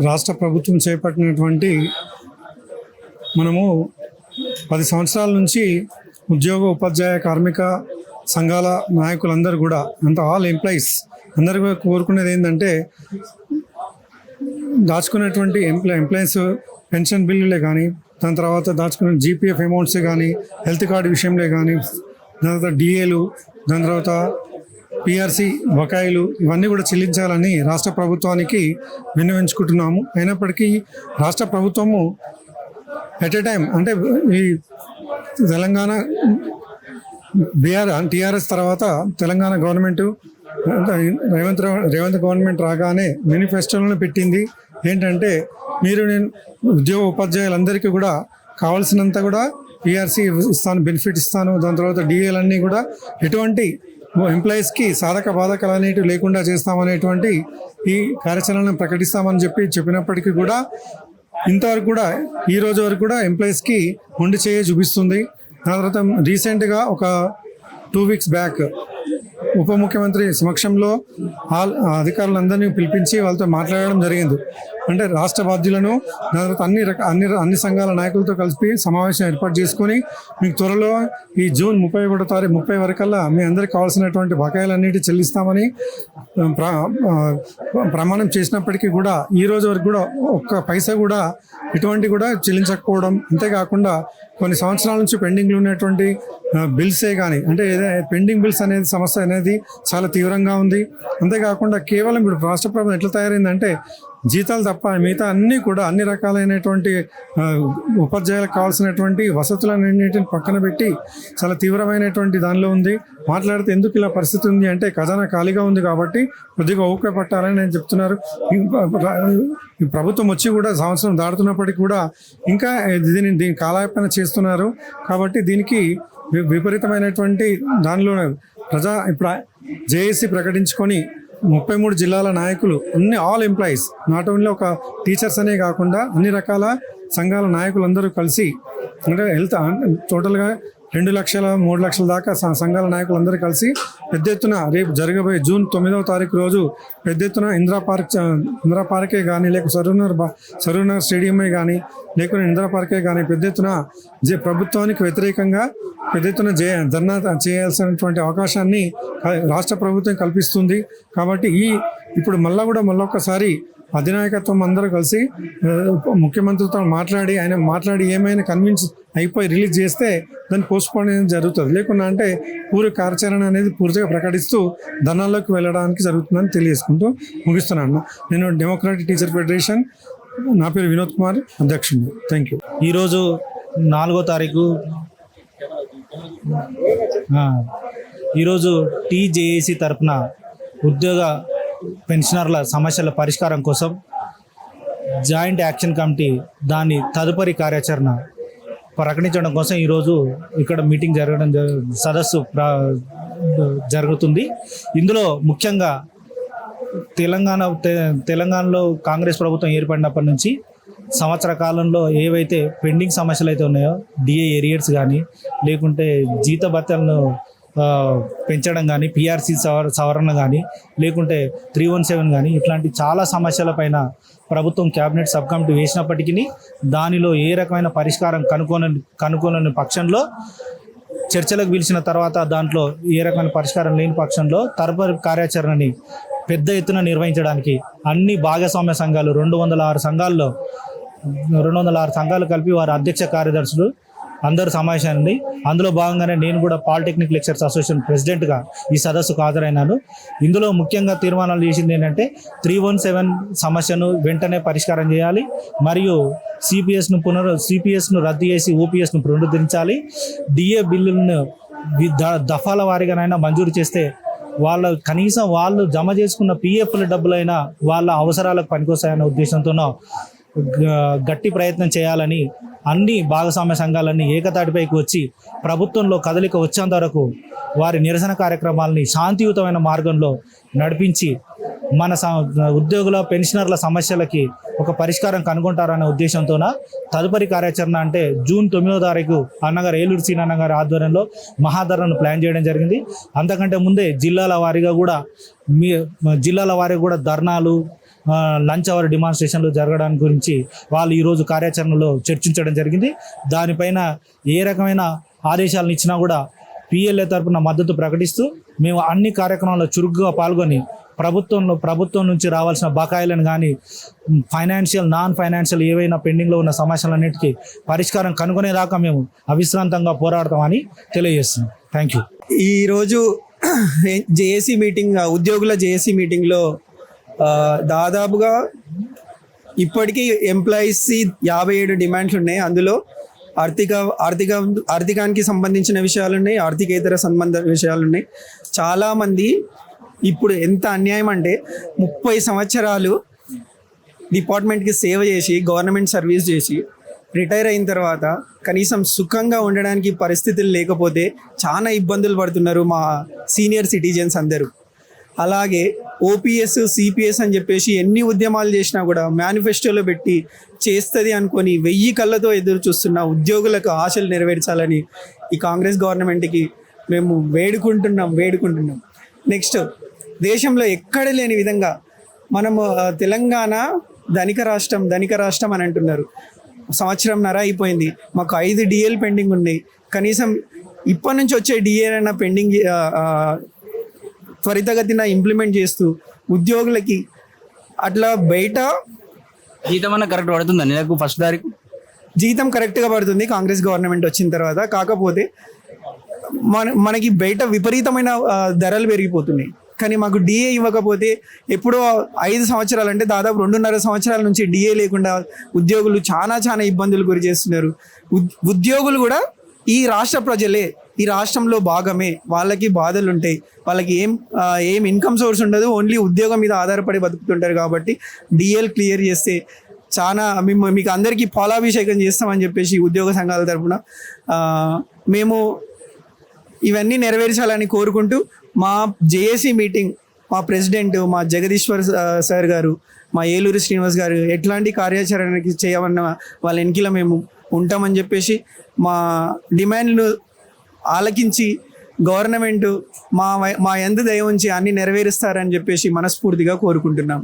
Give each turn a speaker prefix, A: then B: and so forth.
A: రాష్ట్ర ప్రభుత్వం చేపట్టినటువంటి మనము 10 సంవత్సరాల నుంచి ఉద్యోగ ఉపాధ్యాయ కార్మిక సంఘాల నాయకులందరూ కూడా అంటే ఆల్ ఎంప్లాయీస్ అందరూ కూడా కోరుకునేది ఏంటంటే దాచుకున్నటువంటి ఎంప్లాయీస్ పెన్షన్ బిల్లులే కానీ దాని తర్వాత దాచుకున్న జీపీఎఫ్ అమౌంట్సే కానీ హెల్త్ కార్డు విషయంలో కానీ దాని తర్వాత డిఏలు దాని తర్వాత పిఆర్సి బకాయిలు ఇవన్నీ కూడా చెల్లించాలని రాష్ట్ర ప్రభుత్వానికి విన్నవించుకుంటున్నాము. అయినప్పటికీ రాష్ట్ర ప్రభుత్వము ఎట్ ఏ టైం అంటే ఈ తెలంగాణ టీఆర్ఎస్ తర్వాత తెలంగాణ గవర్నమెంట్ రేవంత్ గవర్నమెంట్ రాగానే మేనిఫెస్టోలను పెట్టింది ఏంటంటే నేను ఉద్యోగ ఉపాధ్యాయులందరికీ కూడా కావాల్సినంత కూడా పిఆర్సి ఇస్తాను, బెనిఫిట్ ఇస్తాను, దాని తర్వాత డిఏలన్నీ కూడా ఎటువంటి ఎంప్లాయీస్కి సాధక బాధకాలు అనేటివి లేకుండా చేస్తామనేటువంటి ఈ కార్యాచరణను ప్రకటిస్తామని చెప్పినప్పటికీ కూడా ఇంతవరకు కూడా ఈ రోజు వరకు కూడా ఎంప్లాయీస్కి మొండి చేయ చూపిస్తుంది. దాని తర్వాత రీసెంట్గా ఒక 2 వీక్స్ బ్యాక్ ఉప ముఖ్యమంత్రి సమక్షంలో అధికారులందరినీ పిలిపించి వాళ్ళతో మాట్లాడడం జరిగింది. అంటే రాష్ట్ర బాధ్యులను దాని తర్వాత అన్ని సంఘాల నాయకులతో కలిపి సమావేశం ఏర్పాటు చేసుకొని మీకు త్వరలో ఈ జూన్ 31వ తారీఖు 30 వరకల్లా మీ అందరికి కావాల్సినటువంటి బకాయిలన్నిటి చెల్లిస్తామని ప్రమాణం చేసినప్పటికీ కూడా ఈ రోజు వరకు కూడా ఒక్క పైసా కూడా ఇటువంటి కూడా చెల్లించకపోవడం, అంతేకాకుండా కొన్ని సంవత్సరాల నుంచి పెండింగ్లో ఉన్నటువంటి బిల్సే కానీ అంటే పెండింగ్ బిల్స్ అనేది సమస్య అనేది చాలా తీవ్రంగా ఉంది. అంతేకాకుండా కేవలం ఇప్పుడు రాష్ట్ర ప్రభుత్వం ఎట్లా తయారైందంటే జీతాలు తప్ప మిగతా అన్నీ కూడా అన్ని రకాలైనటువంటి ఉపాధ్యాయులకు కావాల్సినటువంటి వసతులన్నింటిని పక్కన పెట్టి చాలా తీవ్రమైనటువంటి దానిలో ఉంది. మాట్లాడితే ఎందుకు ఇలా పరిస్థితి ఉంది అంటే ఖజానా ఖాళీగా ఉంది కాబట్టి కొద్దిగా ఓపిక పట్టాలని నేను చెప్తున్నారు. ఈ ప్రభుత్వం వచ్చి కూడా సంవత్సరం దాటుతున్నప్పటికీ కూడా ఇంకా దీన్ని కాలయాపన చేస్తున్నారు. కాబట్టి దీనికి విపరీతమైనటువంటి దానిలో ఇప్పుడు జేఏసీ ప్రకటించుకొని 33 జిల్లాల నాయకులు అన్ని ఆల్ ఎంప్లాయీస్ నాట్ ఓన్లీ ఒక టీచర్స్ అనే కాకుండా అన్ని రకాల సంఘాల నాయకులందరూ కలిసి అంటే టోటల్గా 2 లక్షల 3 లక్షల దాకా సంఘాల నాయకులందరూ కలిసి పెద్ద ఎత్తున రేపు జరగబోయే జూన్ 9వ తారీఖు రోజు పెద్ద ఎత్తున ఇందిరా పార్కే కానీ లేక సరూర్ స్టేడియమే కానీ లేకుంటే ఇందిరా పార్కే కానీ పెద్ద ఎత్తున ప్రభుత్వానికి వ్యతిరేకంగా పెద్ద ఎత్తున ధర్నా చేయాల్సినటువంటి అవకాశాన్ని రాష్ట్ర ప్రభుత్వం కల్పిస్తుంది. కాబట్టి ఇప్పుడు మళ్ళొక్కసారి అధినాయకత్వం అందరూ కలిసి ముఖ్యమంత్రితో మాట్లాడి ఏమైనా కన్విన్స్ అయిపోయి రిలీజ్ చేస్తే దాన్ని పోస్ట్పోన్ అనేది జరుగుతుంది. లేకుండా అంటే పూర్వ కార్యాచరణ అనేది పూర్తిగా ప్రకటిస్తూ ధర్నాల్లోకి వెళ్ళడానికి జరుగుతుందని తెలియజేసుకుంటూ ముగిస్తున్నాను. నేను డెమోక్రాటిక్ టీచర్ ఫెడరేషన్, నా పేరు వినోద్ కుమార్, అధ్యక్షుడు. Thank you.
B: ఈరోజు 4వ తారీఖు ఈరోజు టీజేఏసీ తరఫున ఉద్యోగ పెన్షనర్ల సమస్యల పరిష్కారం కోసం జాయింట్ యాక్షన్ కమిటీ దాని తదుపరి కార్యాచరణ ప్రకటించడం కోసం ఈరోజు ఇక్కడ మీటింగ్ సదస్సు జరుగుతుంది. ఇందులో ముఖ్యంగా తెలంగాణలో కాంగ్రెస్ ప్రభుత్వం ఏర్పడినప్పటి నుంచి సంవత్సర కాలంలో ఏవైతే పెండింగ్ సమస్యలు అయితే ఉన్నాయో డిఏ ఏరియర్స్ కానీ లేకుంటే జీత భత్యాలను పెంచడం కానీ పిఆర్సి సవరణ కానీ లేకుంటే 317 కానీ ఇట్లాంటి చాలా సమస్యలపైన ప్రభుత్వం క్యాబినెట్ సబ్ కమిటీ వేసినప్పటికీ దానిలో ఏ రకమైన పరిష్కారం కనుక్కోని పక్షంలో చర్చలకు పిలిచిన తర్వాత దాంట్లో ఏ రకమైన పరిష్కారం లేని పక్షంలో తదుపరి కార్యాచరణని పెద్ద ఎత్తున నిర్వహించడానికి అన్ని భాగస్వామ్య సంఘాలు 206 సంఘాలు కలిపి వారి అధ్యక్ష కార్యదర్శులు అందరూ సమావేశాన్ని అందులో భాగంగానే నేను కూడా పాలిటెక్నిక్ లెక్చరర్స్ అసోసియేషన్ ప్రెసిడెంట్గా ఈ సదస్సుకు హాజరైనాను. ఇందులో ముఖ్యంగా తీర్మానాలు చేసింది ఏంటంటే 317 సమస్యను వెంటనే పరిష్కారం చేయాలి, మరియు సిపిఎస్ను రద్దు చేసి ఓపీఎస్ను పునరుద్ధరించాలి, డిఏ బిల్లులను దఫాల వారీగానైనా మంజూరు చేస్తే కనీసం వాళ్ళు జమ చేసుకున్న పిఎఫ్ల డబ్బులైనా వాళ్ళ అవసరాలకు పనికొస్తాయన్న ఉద్దేశంతోనో గట్టి ప్రయత్నం చేయాలని అన్ని భాగస్వామ్య సంఘాలన్నీ ఏకతాటిపైకి వచ్చి ప్రభుత్వంలో కదలిక వచ్చేంత వరకు వారి నిరసన కార్యక్రమాలని శాంతియుతమైన మార్గంలో నడిపించి మన ఉద్యోగుల పెన్షనర్ల సమస్యలకి ఒక పరిష్కారం కనుగొంటారనే ఉద్దేశంతోన తదుపరి కార్యాచరణ అంటే జూన్ 9వ తారీఖు అన్నగారు ఏలూరు సీనన్నగారి ఆధ్వర్యంలో మహాధరణను ప్లాన్ చేయడం జరిగింది. అంతకంటే ముందే జిల్లాల వారీగా కూడా ధర్నాలు లంచ్ అవర్ డిమాన్స్ట్రేషన్లు జరగడానికి గురించి వాళ్ళు ఈరోజు కార్యాచరణలో చర్చించడం జరిగింది. దానిపైన ఏ రకమైన ఆదేశాలను ఇచ్చినా కూడా పిఎల్ఏ తరపున మద్దతు ప్రకటిస్తూ మేము అన్ని కార్యక్రమాల్లో చురుగ్గా పాల్గొని ప్రభుత్వం నుంచి రావాల్సిన బకాయిలను కానీ ఫైనాన్షియల్ నాన్ ఫైనాన్షియల్ ఏవైనా పెండింగ్లో ఉన్న సమస్యలన్నిటికీ పరిష్కారం కనుగొనేదాకా మేము అవిశ్రాంతంగా పోరాడతామని తెలియజేస్తున్నాం. Thank you.
C: ఈరోజు జేఏసీ మీటింగ్, ఉద్యోగుల జేఏసీ మీటింగ్లో దాదాపుగా ఇప్పటికీ ఎంప్లాయీస్ 57 డిమాండ్స్ ఉన్నాయి. అందులో ఆర్థికానికి సంబంధించిన విషయాలు ఉన్నాయి, ఆర్థికేతర సంబంధ విషయాలు ఉన్నాయి. చాలామంది ఇప్పుడు ఎంత అన్యాయం అంటే 30 సంవత్సరాలు డిపార్ట్మెంట్కి సేవ చేసి గవర్నమెంట్ సర్వీస్ చేసి రిటైర్ అయిన తర్వాత కనీసం సుఖంగా ఉండడానికి పరిస్థితులు లేకపోతే చాలా ఇబ్బందులు పడుతున్నారు మా సీనియర్ సిటిజన్స్ అందరూ. అలాగే ఓపీఎస్, సిపిఎస్ అని చెప్పేసి ఎన్ని ఉద్యమాలు చేసినా కూడా మేనిఫెస్టోలో పెట్టి చేస్తుంది అనుకొని 1000 కళ్ళతో ఎదురు చూస్తున్న ఉద్యోగులకు ఆశలు నెరవేర్చాలని ఈ కాంగ్రెస్ గవర్నమెంట్కి మేము వేడుకుంటున్నాం. నెక్స్ట్, దేశంలో ఎక్కడ లేని విధంగా మనము తెలంగాణ ధనిక రాష్ట్రం అని అంటున్నారు. 1.5 సంవత్సరం అయిపోయింది, మాకు 5 డిఏలు పెండింగ్ ఉన్నాయి. కనీసం ఇప్పటి నుంచి వచ్చే డిఏ అయినా పెండింగ్ త్వరితగతిన ఇంప్లిమెంట్ చేస్తూ ఉద్యోగులకి అట్లా బయట
D: జీతం అన్న కరెక్ట్ పడుతుందా నెలకు ఫస్ట్ తారీఖు?
C: జీతం కరెక్ట్గా పడుతుంది కాంగ్రెస్ గవర్నమెంట్ వచ్చిన తర్వాత. కాకపోతే మనకి బయట విపరీతమైన ధరలు పెరిగిపోతున్నాయి. కానీ మాకు డిఏ ఇవ్వకపోతే ఎప్పుడో 5 సంవత్సరాలు అంటే దాదాపు 2.5 సంవత్సరాల నుంచి డిఏ లేకుండా ఉద్యోగులు చాలా ఇబ్బందులు గురి చేస్తున్నారు. ఉద్యోగులు కూడా ఈ రాష్ట్ర ప్రజలే, ఈ రాష్ట్రంలో భాగమే, వాళ్ళకి బాధలు ఉంటాయి. వాళ్ళకి ఏం ఇన్కమ్ సోర్స్ ఉండదు, ఓన్లీ ఉద్యోగం మీద ఆధారపడి బతుకుతుంటారు. కాబట్టి డిఏలు క్లియర్ చేస్తే మీకు అందరికీ పాలాభిషేకం చేస్తామని చెప్పేసి ఉద్యోగ సంఘాల తరఫున మేము ఇవన్నీ నెరవేర్చాలని కోరుకుంటూ మా జేఏసీ మీటింగ్, మా ప్రెసిడెంట్ మా జగదీశ్వర్ సార్ గారు, మా ఏలూరు శ్రీనివాస్ గారు ఎట్లాంటి కార్యాచరణకి చేయమన్న వాళ్ళ వెనకిల మేము ఉంటామని చెప్పేసి మా డిమాండ్లు ఆలకించి గవర్నమెంట్ మా యందు దయ ఉంచి అన్ని నెరవేరుస్తారని చెప్పేసి మనస్ఫూర్తిగా కోరుకుంటున్నాం.